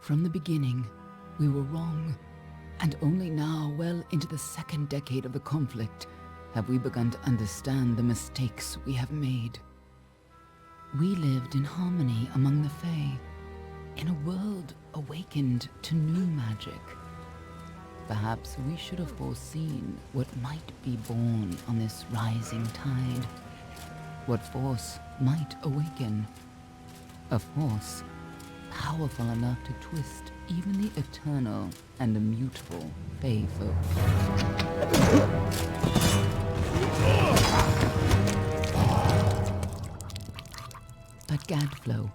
From the beginning, we were wrong, and only now, well into the second decade of the conflict, have we begun to understand the mistakes we have made. We lived in harmony among the Fae, in a world awakened to new magic. Perhaps we should have foreseen what might be born on this rising tide. What force might awaken. A force powerful enough to twist even the eternal and immutable Fae folk. But Gadflow,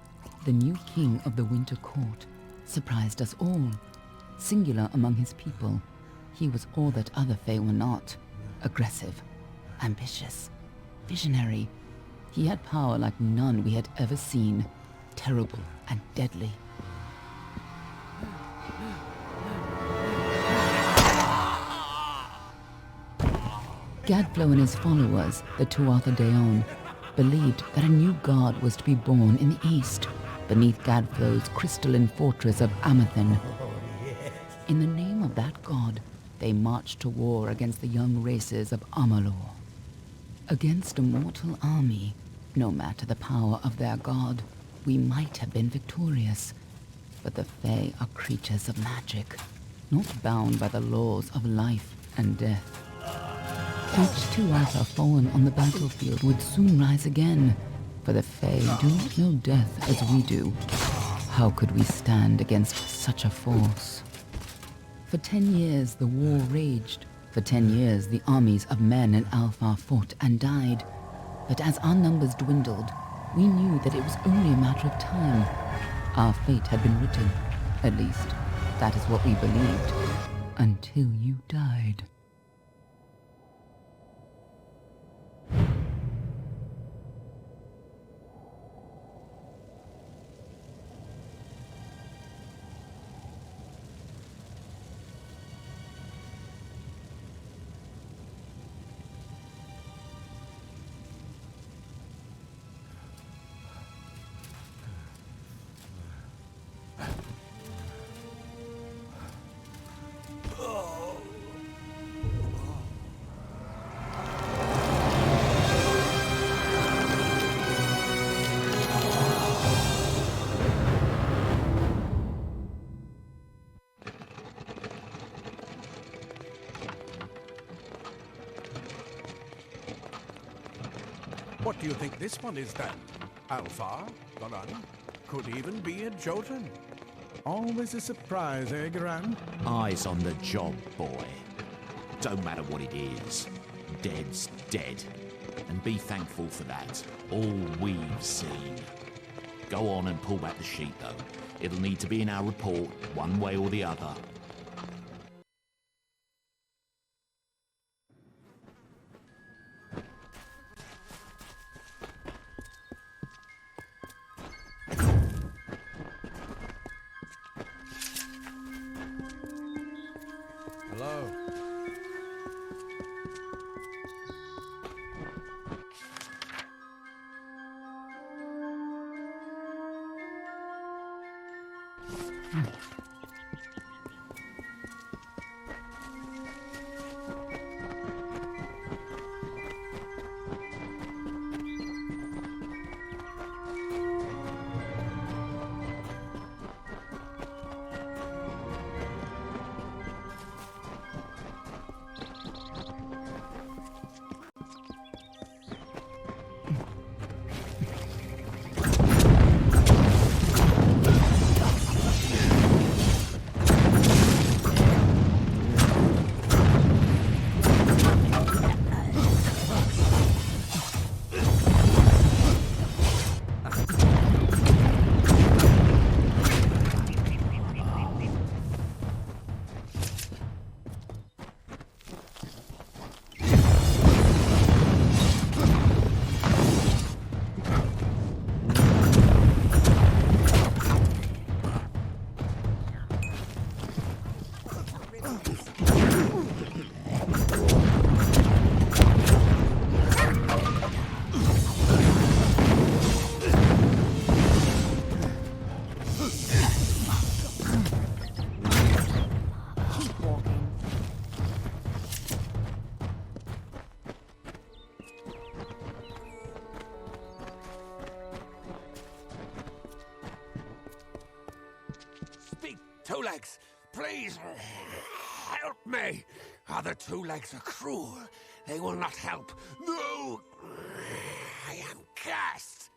the new king of the Winter Court, surprised us all. Singular among his people, he was all that other Fae were not. Aggressive, ambitious, visionary. He had power like none we had ever seen, terrible and deadly. Gadflow and his followers, the Tuatha Deon, believed that a new god was to be born in the east, beneath Gadflow's crystalline fortress of Amathen. In the name of that god, they marched to war against the young races of Amalur. Against a mortal army, no matter the power of their god, we might have been victorious. But the Fae are creatures of magic, not bound by the laws of life and death. Each Tuatha fallen on the battlefield would soon rise again, for the Fae do not know death as we do. How could we stand against such a force? For 10 years the war raged. For 10 years the armies of Men and Alpha fought and died. But as our numbers dwindled, we knew that it was only a matter of time. Our fate had been written. At least, that is what we believed. Until you died. What do you think this one is then? Alpha? Garan? Could even be a Jotun. Always a surprise, eh, Garan? Eyes on the job, boy. Don't matter what it is. Dead's dead. And be thankful for that. All we've seen. Go on and pull back the sheet, though. It'll need to be in our report, one way or the other. Hello. Two Legs, please, help me. Other Two Legs are cruel. They will not help. No! I am cursed.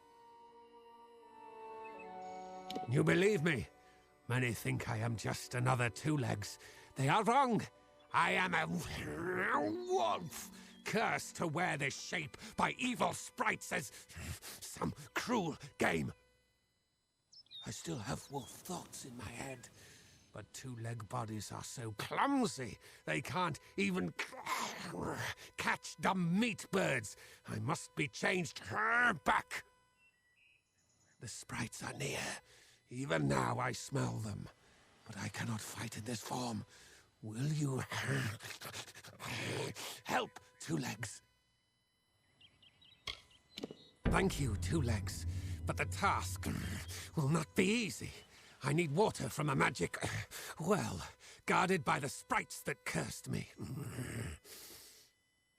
You believe me? Many think I am just another Two Legs. They are wrong. I am a wolf, cursed to wear this shape by evil sprites as some cruel game. I still have wolf thoughts in my head, but two-leg bodies are so clumsy, they can't even catch dumb meat birds. I must be changed back. The sprites are near. Even now I smell them, but I cannot fight in this form. Will you help, Two Legs? Thank you, Two Legs, but the task will not be easy. I need water from a magic well, guarded by the sprites that cursed me.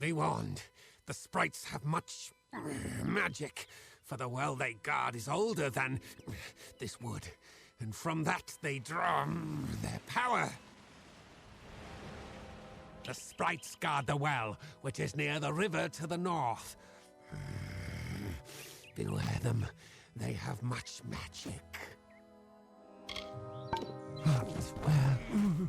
Be warned, the sprites have much magic, for the well they guard is older than this wood, and from that they draw their power. The sprites guard the well, which is near the river to the north. Beware them, they have much magic. Well.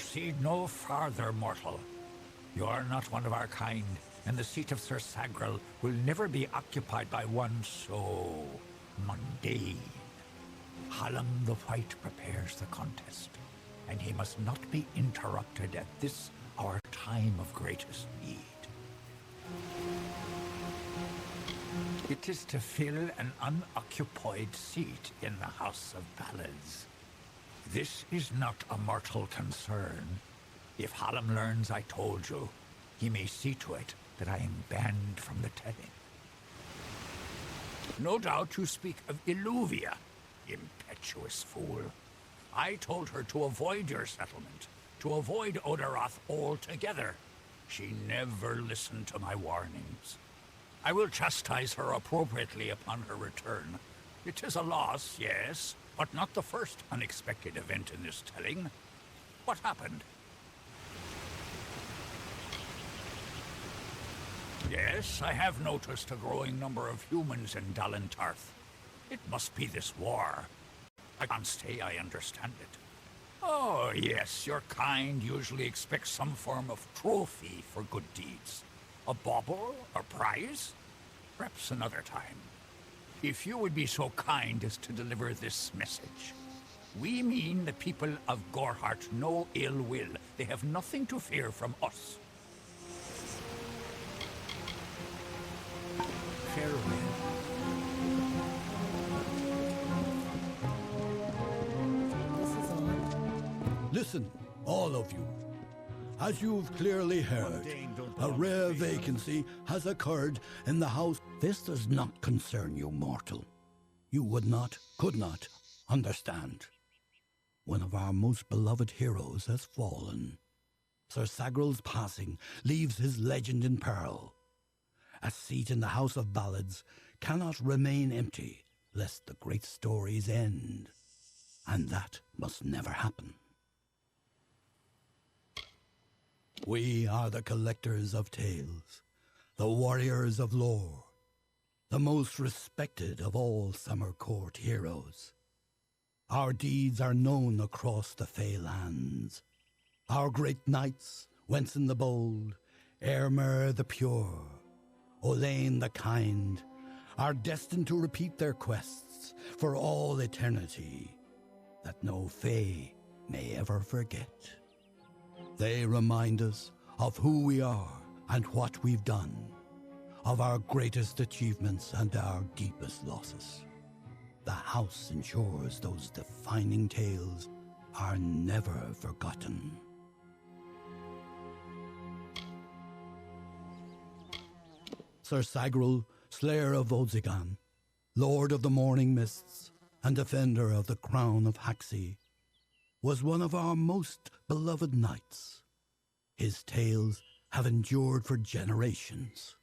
Proceed no farther, mortal. You are not one of our kind, and the seat of Sir Sagrel will never be occupied by one so mundane. Hallam the White prepares the contest, and he must not be interrupted at this our time of greatest need. It is to fill an unoccupied seat in the House of Ballads. This is not a mortal concern. If Hallam learns I told you, he may see to it that I am banned from the telling. No doubt you speak of Illuvia, impetuous fool. I told her to avoid your settlement, to avoid Odorath altogether. She never listened to my warnings. I will chastise her appropriately upon her return. It is a loss, yes, but not the first unexpected event in this telling. What happened? Yes, I have noticed a growing number of humans in Dalentarth. It must be this war. I can't say I understand it. Oh, yes, your kind usually expects some form of trophy for good deeds. A bauble or prize? Perhaps another time. If you would be so kind as to deliver this message. We mean the people of Gorhart no ill will. They have nothing to fear from us. Farewell. Listen, all of you. As you've clearly heard, a rare vacancy has occurred in the house. This does not concern you, mortal. You would not, could not, understand. One of our most beloved heroes has fallen. Sir Sagrel's passing leaves his legend in peril. A seat in the House of Ballads cannot remain empty, lest the great stories end. And that must never happen. We are the collectors of tales, the warriors of lore, the most respected of all Summer Court heroes. Our deeds are known across the Fey lands. Our great knights, Wenson the Bold, Airmer the Pure, Olaine the Kind, are destined to repeat their quests for all eternity, that no Fey may ever forget. They remind us of who we are and what we've done, of our greatest achievements and our deepest losses. The house ensures those defining tales are never forgotten. Sir Sagrel, Slayer of Odzigan, Lord of the Morning Mists, and Defender of the Crown of Haxi, was one of our most beloved knights. His tales have endured for generations.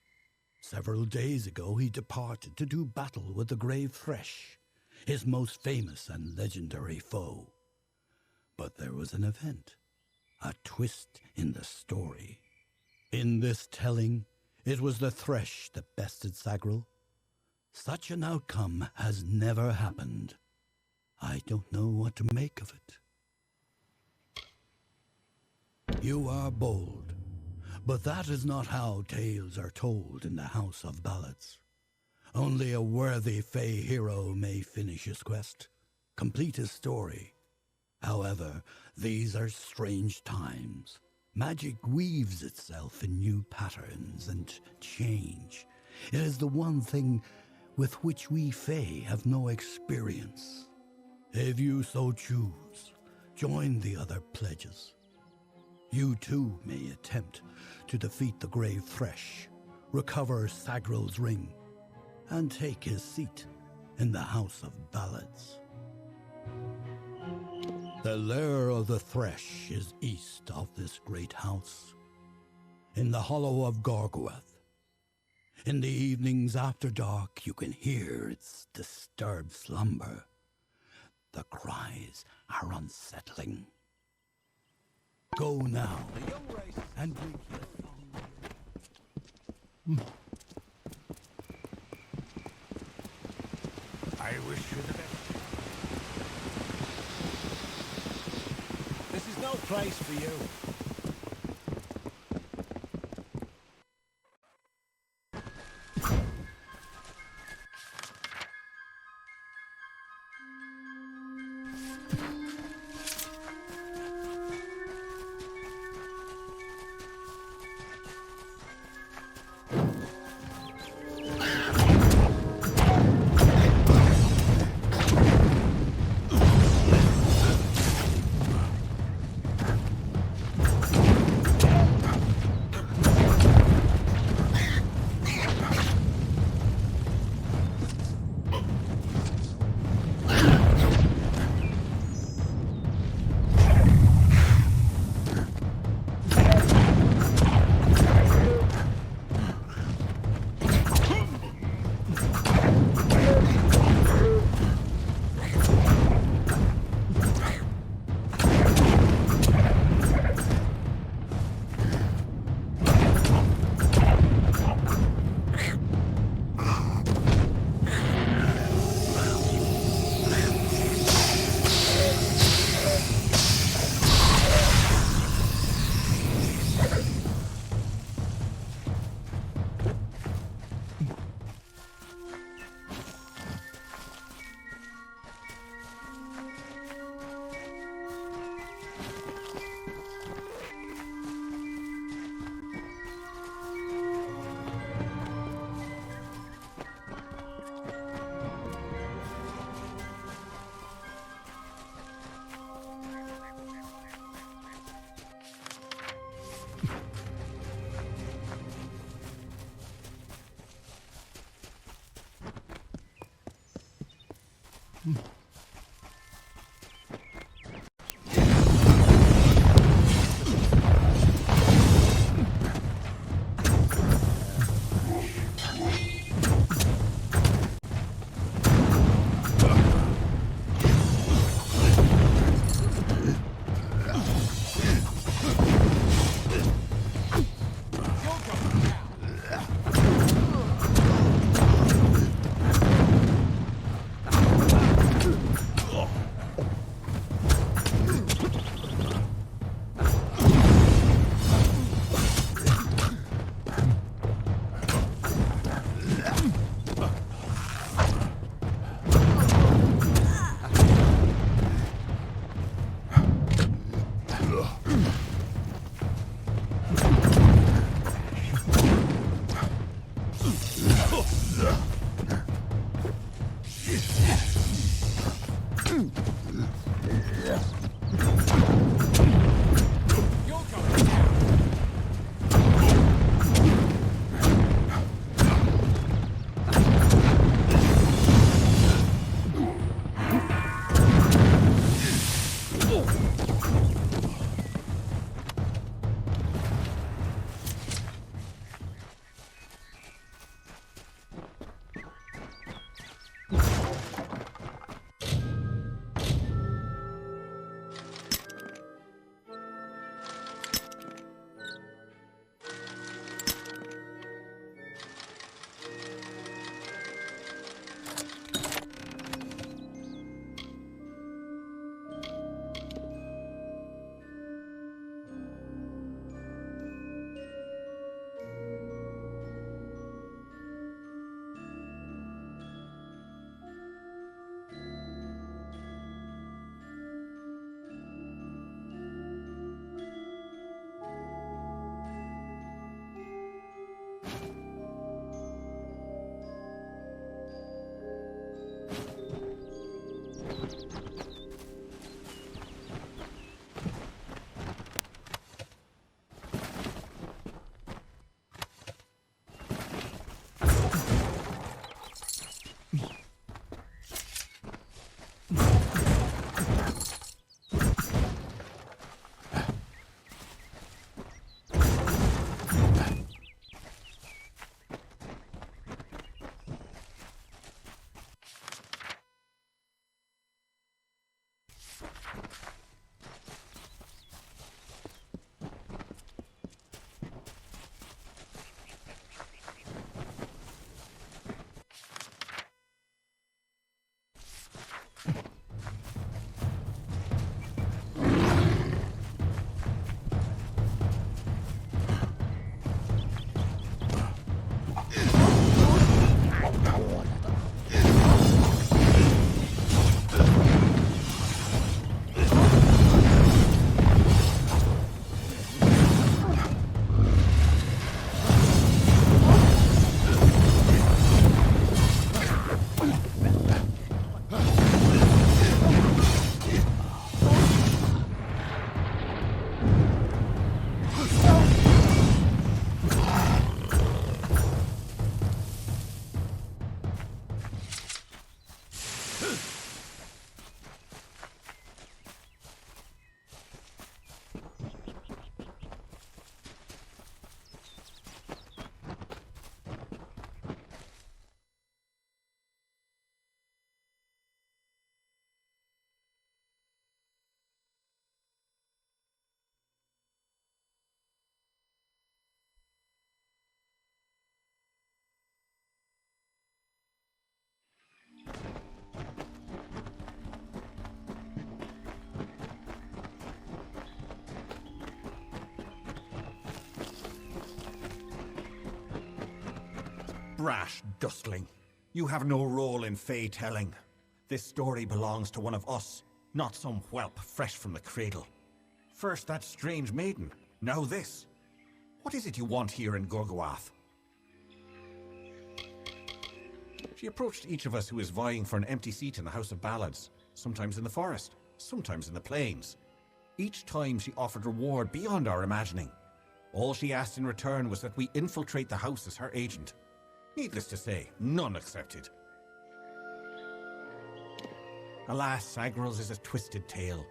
Several days ago he departed to do battle with the Grave Thresh, his most famous and legendary foe. But there was an event, a twist in the story. In this telling, it was the Thresh that bested Sagrel. Such an outcome has never happened. I don't know what to make of it. You are bold, but that is not how tales are told in the House of Ballads. Only a worthy Fey hero may finish his quest, complete his story. However, these are strange times. Magic weaves itself in new patterns and change. It is the one thing with which we Fey have no experience. If you so choose, join the other pledges. You too may attempt to defeat the Grave Thresh, recover Sagrel's ring, and take his seat in the House of Ballads. The lair of the Thresh is east of this great house, in the hollow of Gorgoeth. In the evenings after dark, you can hear its disturbed slumber. The cries are unsettling. Go now, and drink your song. I wish you the best. This is no place for you. Brash dustling. You have no role in Fey telling. This story belongs to one of us, not some whelp fresh from the cradle. First that strange maiden, now this. What is it you want here in Gorgoath? She approached each of us who is vying for an empty seat in the House of Ballads, sometimes in the forest, sometimes in the plains. Each time she offered reward beyond our imagining. All she asked in return was that we infiltrate the house as her agent. Needless to say, none accepted. Alas, Agrel's is a twisted tale,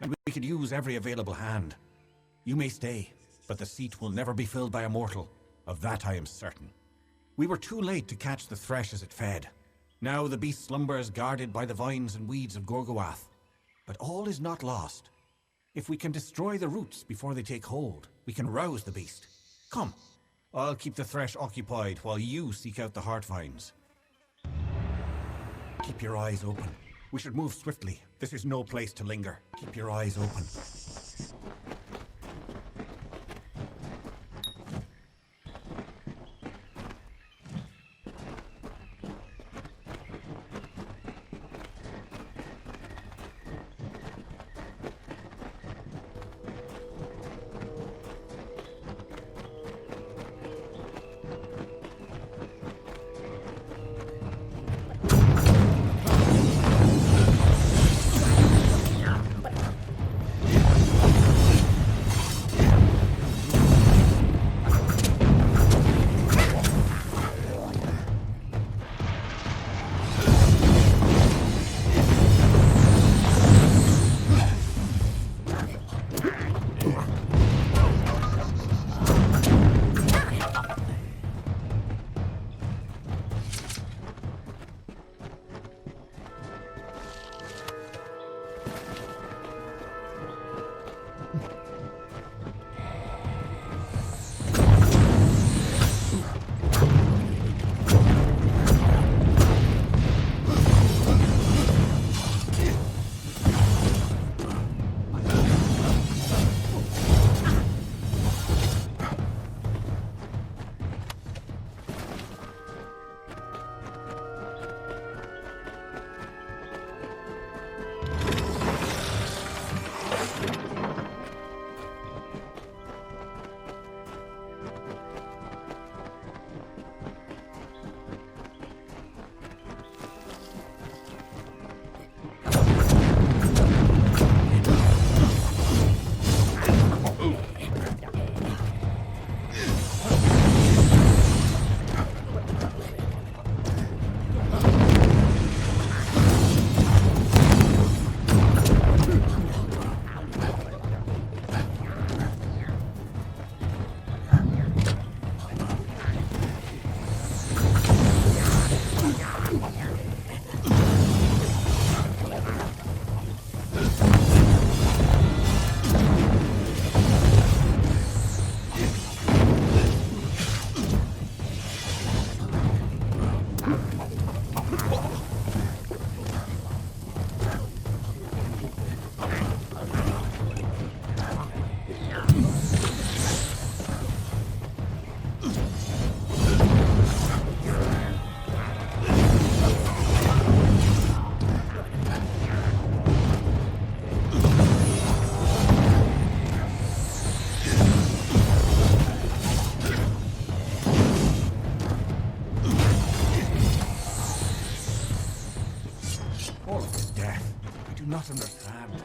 and we could use every available hand. You may stay, but the seat will never be filled by a mortal. Of that I am certain. We were too late to catch the thresh as it fed. Now the beast slumbers guarded by the vines and weeds of Gorgoath. But all is not lost. If we can destroy the roots before they take hold, we can rouse the beast. Come, I'll keep the thresh occupied while you seek out the heart vines. Keep your eyes open. We should move swiftly. This is no place to linger. Keep your eyes open. Not understand.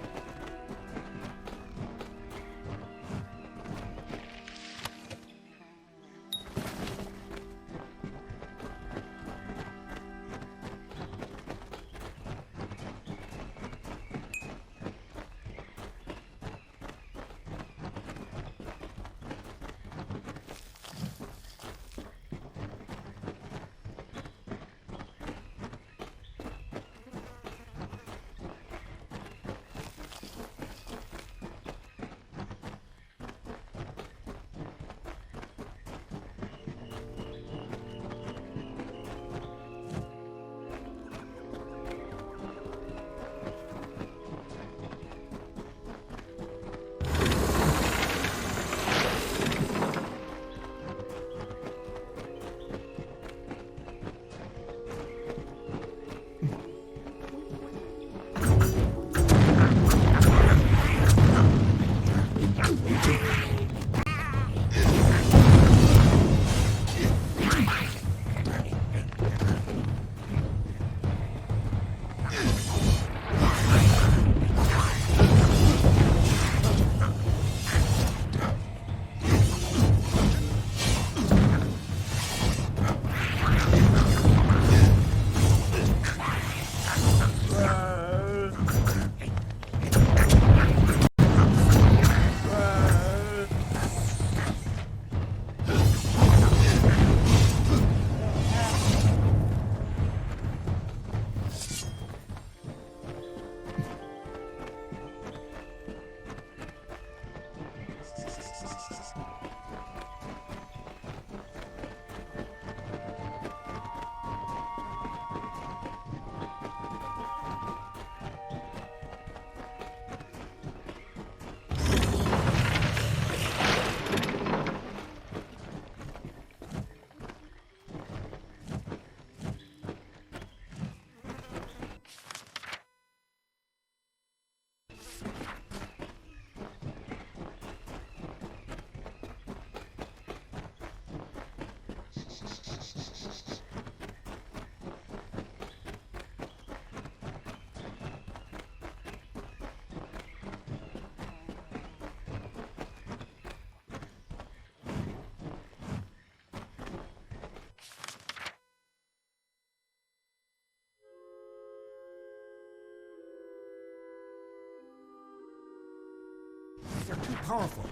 They're too powerful.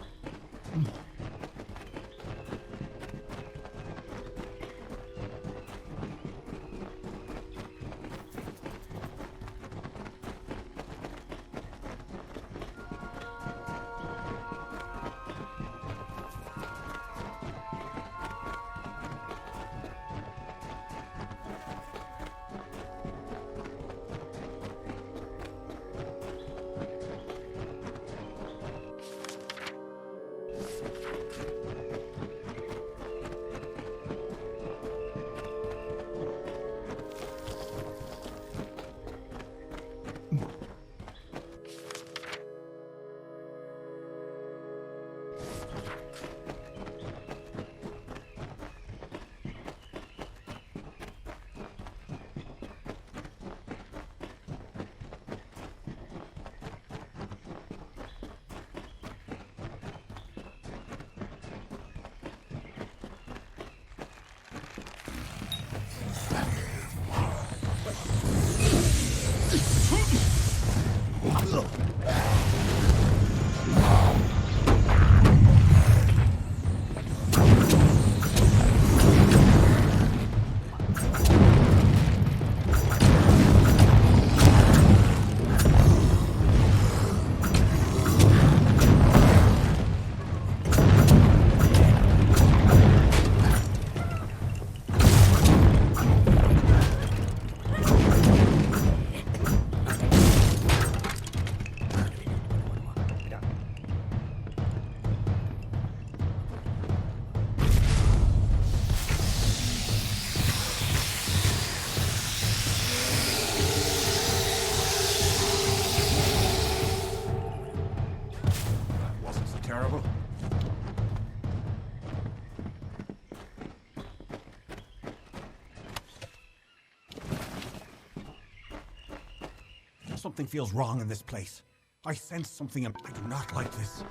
Terrible. Something feels wrong in this place. I sense something and I do not like this.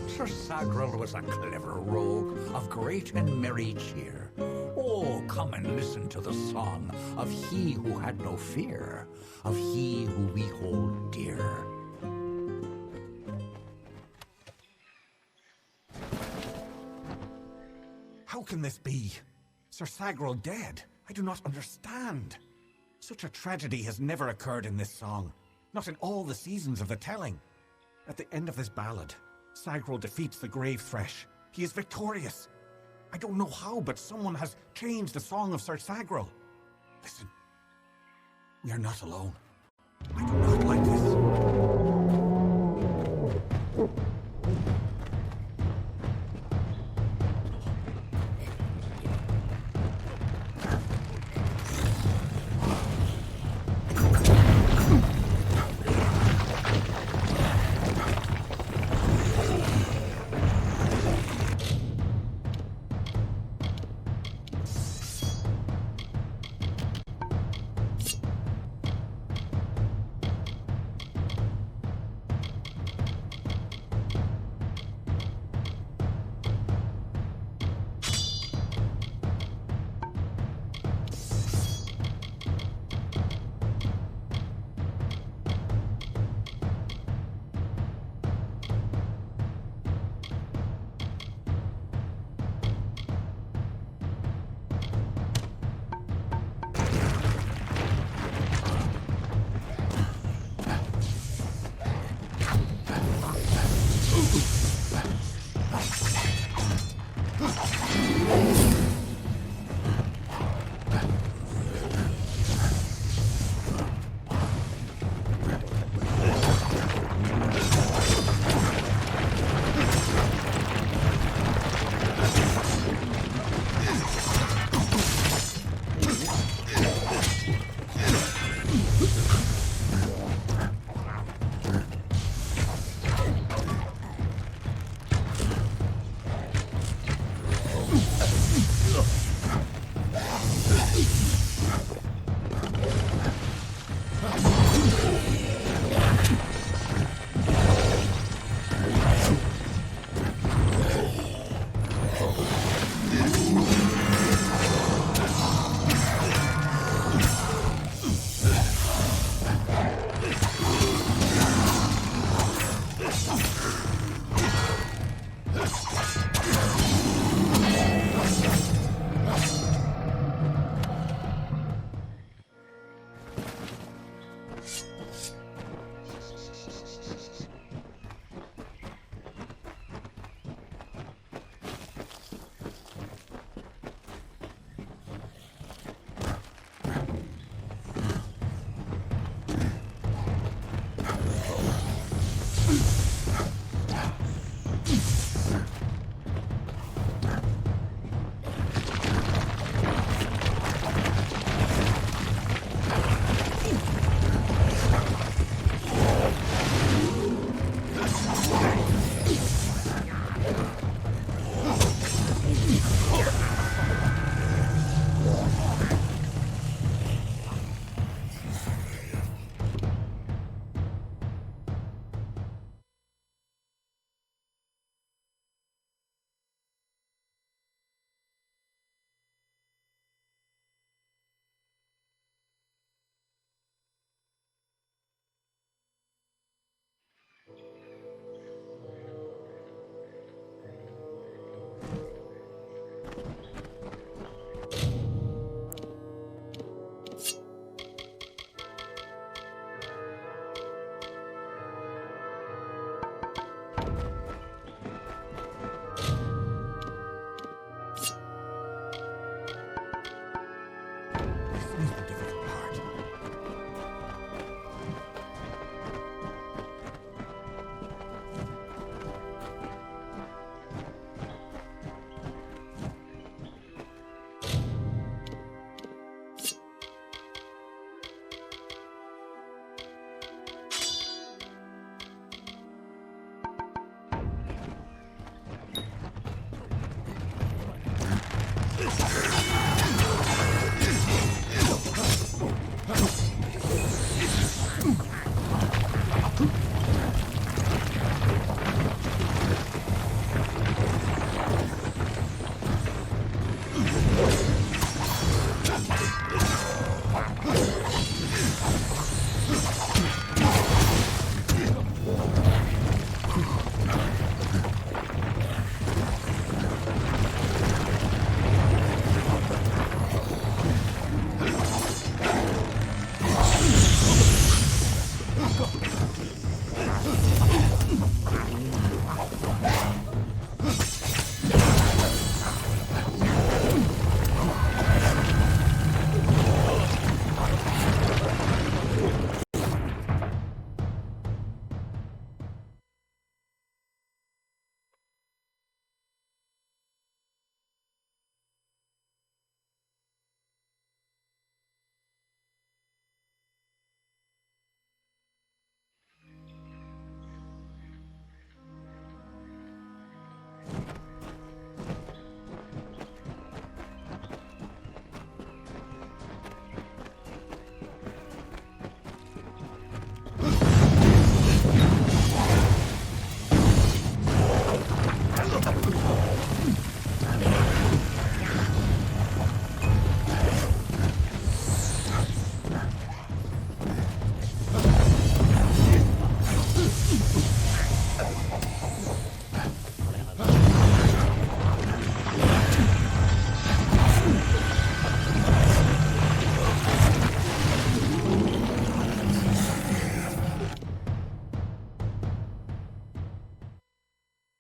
Sir Sagrel was a clever rogue of great and merry cheer. Oh, come and listen to the song of he who had no fear, of he who we hold dear. How can this be? Sir Sagrel dead? I do not understand. Such a tragedy has never occurred in this song. Not in all the seasons of the telling. At the end of this ballad, Sagrel defeats the Grave Thresh. He is victorious. I don't know how, but someone has changed the song of Sir Sagrel. Listen. We are not alone. I do not like this.